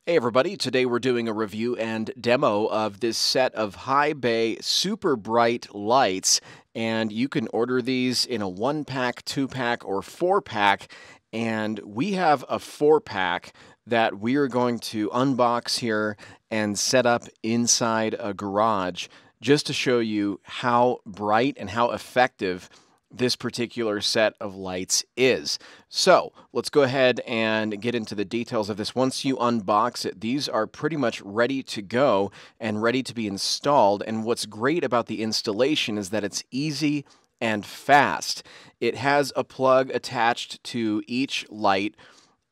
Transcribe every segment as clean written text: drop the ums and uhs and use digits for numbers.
Hey everybody, today we're doing a review and demo of this set of high bay super bright lights, and you can order these in a 1-pack, 2-pack, or 4-pack, and we have a 4-pack that we are going to unbox here and set up inside a garage just to show you how bright and how effective this particular set of lights is. So let's go ahead and get into the details of this. Once you unbox it, these are pretty much ready to go and ready to be installed. And what's great about the installation is that it's easy and fast. It has a plug attached to each light,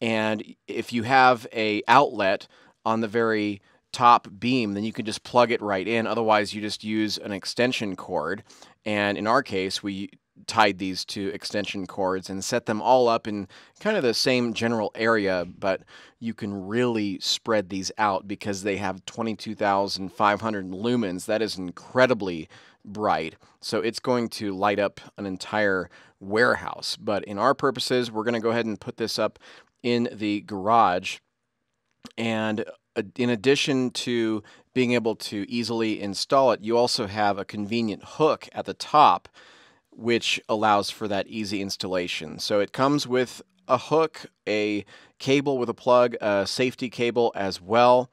and if you have an outlet on the very top beam, then you can just plug it right in. Otherwise, you just use an extension cord. And in our case, we tied these to extension cords and set them all up in kind of the same general area, but you can really spread these out because they have 22,500 lumens. That is incredibly bright. So it's going to light up an entire warehouse. But in our purposes, we're going to go ahead and put this up in the garage. And in addition to being able to easily install it, you also have a convenient hook at the top, which allows for that easy installation. So it comes with a hook, a cable with a plug, a safety cable as well,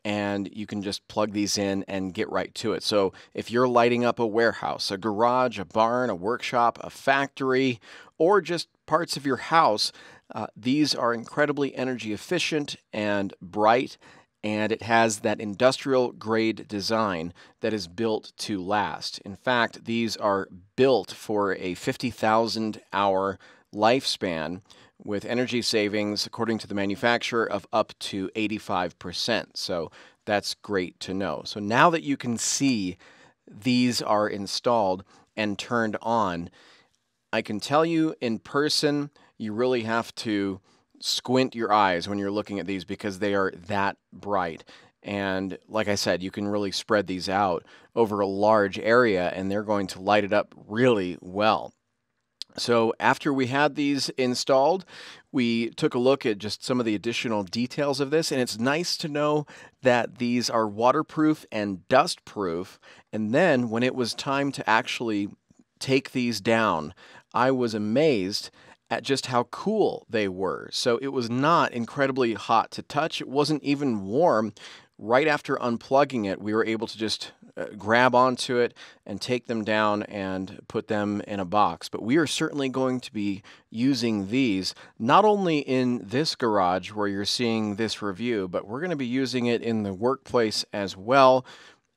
and you can just plug these in and get right to it. So if you're lighting up a warehouse, a garage, a barn, a workshop, a factory, or just parts of your house, these are incredibly energy efficient and bright, and it has that industrial grade design that is built to last. In fact, these are built for a 50,000 hour lifespan with energy savings, according to the manufacturer, of up to 85%. So that's great to know. So now that you can see these are installed and turned on, I can tell you in person, you really have to squint your eyes when you're looking at these because they are that bright. And like I said, you can really spread these out over a large area and they're going to light it up really well. So after we had these installed, we took a look at just some of the additional details of this, and it's nice to know that these are waterproof and dustproof. And then when it was time to actually take these down, I was amazed at just how cool they were. So it was not incredibly hot to touch. It wasn't even warm. Right after unplugging it, we were able to just grab onto it and take them down and put them in a box. But we are certainly going to be using these not only in this garage where you're seeing this review, but we're going to be using it in the workplace as well.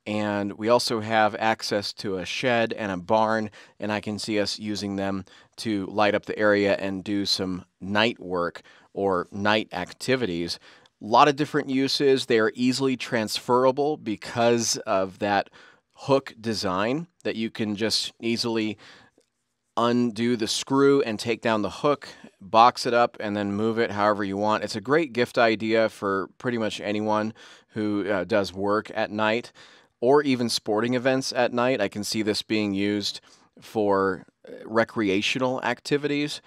And we also have access to a shed and a barn, and I can see us using them to light up the area and do some night work or night activities. A lot of different uses. They are easily transferable because of that hook design that you can just easily undo the screw and take down the hook, box it up, and then move it however you want. It's a great gift idea for pretty much anyone who does work at night, or even sporting events at night. I can see this being used for recreational activities.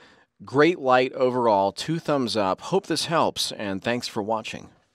Great light overall, 2 thumbs up. Hope this helps, and thanks for watching.